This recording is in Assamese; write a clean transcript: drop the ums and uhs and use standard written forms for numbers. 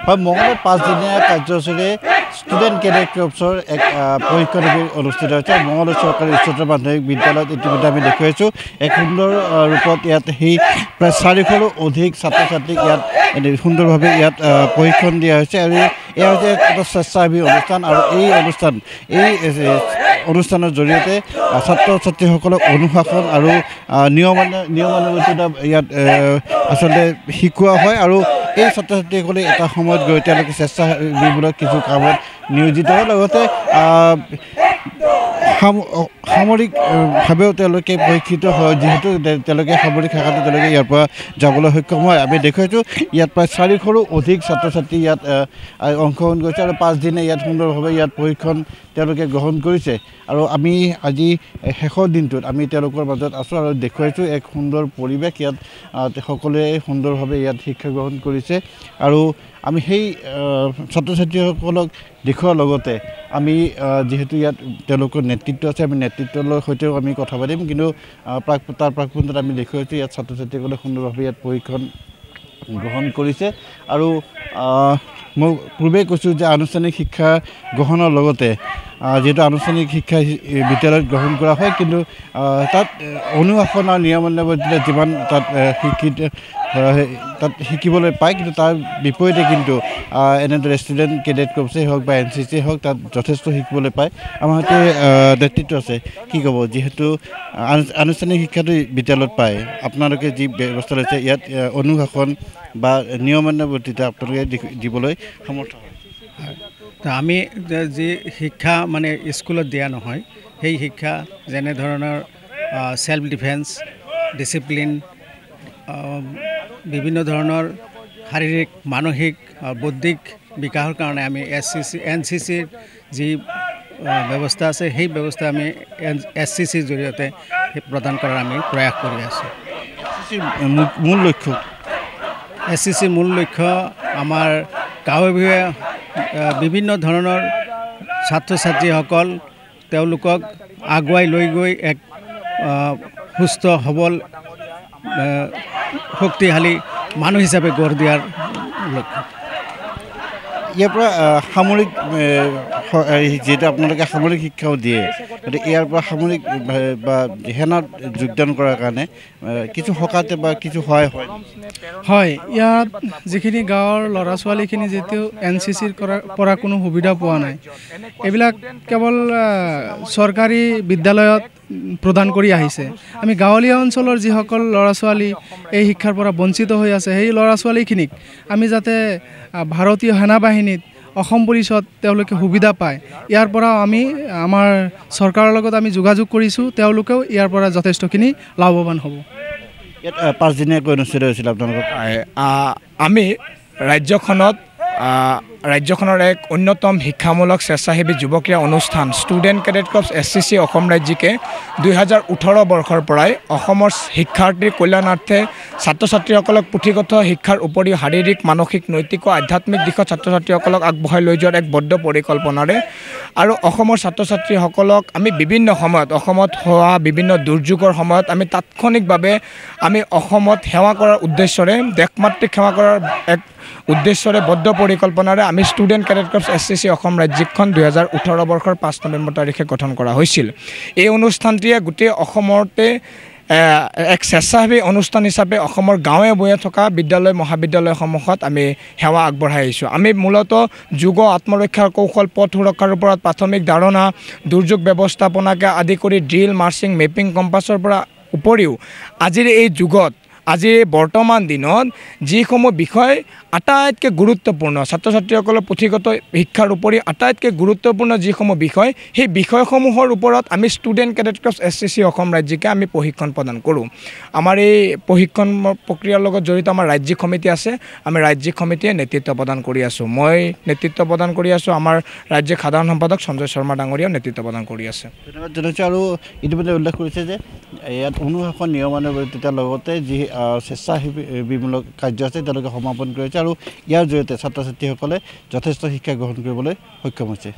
হয় মঙলবাৰে 5 দিনীয়া কাৰ্যসূচীৰে ষ্টুডেণ্ট কেডেট কৰ্পছৰ এক পৰীক্ষা অনুষ্ঠিত হৈছে মঙলবাৰ চৰকাৰী উচ্চতৰ মাধ্যমিক বিদ্যালয়ত ইতিমধ্যে আমি দেখুৱাইছোঁ এক সুন্দৰ ৰূপত ইয়াত সেই প্ৰায় 400ৰো অধিক ছাত্ৰ ছাত্ৰীক ইয়াত সুন্দৰভাৱে ইয়াত প্ৰশিক্ষণ দিয়া হৈছে আৰু এয়া হৈছে এটা স্বেচ্ছাসেৱী অনুষ্ঠান আৰু এই অনুষ্ঠানৰ জৰিয়তে ছাত্ৰ ছাত্ৰীসকলক অনুশাসন আৰু নিয়মানুৱৰ্তিতা ইয়াত আচলতে শিকোৱা হয় আৰু এই ছাত্ৰ ছাত্ৰীসকলে এটা সময়ত গৈ তেওঁলোকে স্বেচ্ছাসেৱীমূলক কিছু কামত নিয়োজিত হয় লগতে সামৰিকভাৱেও তেওঁলোকে প্ৰশিক্ষিত হয় যিহেতু তেওঁলোকে সামৰিক শাখাটো তেওঁলোকে ইয়াৰ পৰা যাবলৈ সক্ষম হয় আমি দেখুৱাইছোঁ ইয়াত প্ৰায় 400ৰো অধিক ছাত্ৰ ছাত্ৰী ইয়াত অংশগ্ৰহণ কৰিছে আৰু 5 দিনে ইয়াত সুন্দৰভাৱে ইয়াত প্ৰশিক্ষণ তেওঁলোকে গ্ৰহণ কৰিছে আৰু আমি আজি শেষৰ দিনটোত আমি তেওঁলোকৰ মাজত আছোঁ আৰু দেখুৱাইছোঁ এক সুন্দৰ পৰিৱেশ ইয়াত সকলোৱে সুন্দৰভাৱে ইয়াত শিক্ষা গ্ৰহণ কৰিছে আৰু আমি সেই ছাত্ৰ ছাত্ৰীসকলক দেখুৱাৰ লগতে আমি যেহেতু ইয়াত তেওঁলোকৰ নেতৃত্ব আছে আমি নেতৃত্বৰ সৈতেও আমি কথা পাতিম কিন্তু তাৰ প্ৰাকপূৰ্ণত আমি দেখুৱাইছোঁ ইয়াত ছাত্ৰ ছাত্ৰীসকলে সুন্দৰভাৱে ইয়াত প্ৰশিক্ষণ গ্ৰহণ কৰিছে আৰু মই পূৰ্বে কৈছোঁ যে আনুষ্ঠানিক শিক্ষা গ্ৰহণৰ লগতে যেহেতু আনুষ্ঠানিক শিক্ষা বিদ্যালয়ত গ্ৰহণ কৰা হয় কিন্তু তাত অনুশাসন আৰু নিয়মানুৱৰ্তিতা যিমান তাত শিকিবলৈ পায় কিন্তু তাৰ বিপৰীতে কিন্তু এনেদৰে ষ্টুডেণ্ট কেডেট কৰ্পছেই হওক বা NCC হওক তাত যথেষ্ট শিকিবলৈ পায় আমাৰ সৈতে নেতৃত্ব আছে কি ক'ব যিহেতু আনুষ্ঠানিক শিক্ষাটো বিদ্যালয়ত পায় আপোনালোকে যি ব্যৱস্থা লৈছে ইয়াত অনুশাসন বা নিয়মানুৱৰ্তিতা আপোনালোকে দিবলৈ সমৰ্থ হয় আমি যি শিক্ষা মানে স্কুলত দিয়া নহয় সেই শিক্ষা যেনে ধৰণৰ সেল্ফ ডিফেন্স ডিসিপ্লিন বিভিন্ন ধৰণৰ শাৰীৰিক মানসিক বৌদ্ধিক বিকাশৰ কাৰণে আমি NCC যি ব্যৱস্থা আছে সেই ব্যৱস্থা আমি SCCৰ জৰিয়তে প্ৰদান কৰাৰ আমি প্ৰয়াস কৰি আছোঁ মূল লক্ষ্য SCCৰ মূল লক্ষ্য আমাৰ গাঁৱে ভূঞে বিভিন্ন ধৰণৰ ছাত্ৰ ছাত্ৰীসকল তেওঁলোকক আগুৱাই লৈ গৈ এক সুস্থ সবল শক্তিশালী মানুহ হিচাপে গঢ় দিয়াৰ লক্ষ্য ইয়াৰ পৰা সামৰিক যেটা আপোনালোকে সামৰিক শিক্ষাও দিয়ে গতিকে ইয়াৰ পৰা সামৰিক বা সেনাত যোগদান কৰাৰ কাৰণে কিছু সকাতে বা কিছু হয় ইয়াত যিখিনি গাঁৱৰ ল'ৰা ছোৱালীখিনি যেতিয়াও NCCৰ পৰা কোনো সুবিধা পোৱা নাই এইবিলাক কেৱল চৰকাৰী বিদ্যালয়ত প্ৰদান কৰি আহিছে আমি গাঁৱলীয়া অঞ্চলৰ যিসকল ল'ৰা ছোৱালী এই শিক্ষাৰ পৰা বঞ্চিত হৈ আছে সেই ল'ৰা ছোৱালীখিনিক আমি যাতে ভাৰতীয় সেনা বাহিনীত অসম পুলিচত তেওঁলোকে সুবিধা পায় ইয়াৰ পৰা আমি আমাৰ চৰকাৰৰ লগত আমি যোগাযোগ কৰিছোঁ তেওঁলোকেও ইয়াৰ পৰা যথেষ্টখিনি লাভৱান হ'ব ইয়াত 5 দিনীয়াকৈ অনুষ্ঠিত হৈছিল আপোনালোকৰ আমি ৰাজ্যখনৰ এক অন্যতম শিক্ষামূলক স্বেচ্ছাসেৱী যুৱক্ৰীয়া অনুষ্ঠান student cadet corps SCC Assam ৰাজ্যিকে 2018 বৰ্ষৰ পৰাই অসমৰ শিক্ষাৰ্থীৰ কল্যাণাৰ্থে ছাত্ৰ ছাত্ৰীসকলক পুথিগত শিক্ষাৰ উপৰিও শাৰীৰিক মানসিক নৈতিক আৰু আধ্যাত্মিক দিশত ছাত্ৰ ছাত্ৰীসকলক আগবঢ়াই লৈ যোৱাৰ এক বদ্ধ পৰিকল্পনাৰে আৰু অসমৰ ছাত্ৰ ছাত্ৰীসকলক আমি বিভিন্ন সময়ত অসমত হোৱা বিভিন্ন দুৰ্যোগৰ সময়ত আমি তাৎক্ষণিকভাৱে আমি অসমত সেৱা কৰাৰ উদ্দেশ্যৰে দেশমাতৃক সেৱা কৰাৰ এক উদ্দেশ্যৰে বদ্ধ পৰিকল্পনাৰে আমি student cadet corps SCC Assam ৰাজ্যিকখন 2018 বৰ্ষৰ 5 নৱেম্বৰ তাৰিখে গঠন কৰা হৈছিল এই অনুষ্ঠানটিয়ে গোটেই অসমতে এক স্বেচ্ছাসেৱী অনুষ্ঠান হিচাপে অসমৰ গাঁৱে ভূঞে থকা বিদ্যালয় মহাবিদ্যালয়সমূহত আমি সেৱা আগবঢ়াই আহিছোঁ আমি মূলতঃ যোগ আত্মৰক্ষাৰ কৌশল পথ সুৰক্ষাৰ ওপৰত প্ৰাথমিক ধাৰণা দুৰ্যোগ ব্যৱস্থাপনাকে আদি কৰি ড্ৰিল মাৰ্চিং মেপিং কম্পাছৰ পৰা উপৰিও আজিৰ এই যুগত আজিৰ বৰ্তমান দিনত যিসমূহ বিষয় আটাইতকৈ গুৰুত্বপূৰ্ণ ছাত্ৰ ছাত্ৰীসকলৰ পুথিগত শিক্ষাৰ উপৰি আটাইতকৈ গুৰুত্বপূৰ্ণ যিসমূহ বিষয় সেই বিষয়সমূহৰ ওপৰত আমি student cadet corps SCC Assam ৰাজ্যিকে আমি প্ৰশিক্ষণ প্ৰদান কৰোঁ আমাৰ এই প্ৰশিক্ষণ প্ৰক্ৰিয়াৰ লগত জড়িত আমাৰ ৰাজ্যিক সমিতি আছে আমি ৰাজ্যিক সমিতিয়ে নেতৃত্ব প্ৰদান কৰি আছোঁ মই নেতৃত্ব প্ৰদান কৰি আছোঁ আমাৰ ৰাজ্যিক সাধাৰণ সম্পাদক সঞ্জয় শৰ্মা ডাঙৰীয়াও নেতৃত্ব প্ৰদান কৰি আছে ধন্যবাদ জনাইছোঁ আৰু ইতিমধ্যে উল্লেখ কৰিছে যে ইয়াত অনুশাসন নিয়মানুৱৰ্তিতাৰ লগতে যি স্বেচ্ছাসেৱীমূলক কাৰ্য আছে তেওঁলোকে সমাপন কৰিছে আৰু ইয়াৰ জৰিয়তে ছাত্ৰ ছাত্ৰীসকলে যথেষ্ট শিক্ষা গ্ৰহণ কৰিবলৈ সক্ষম হৈছে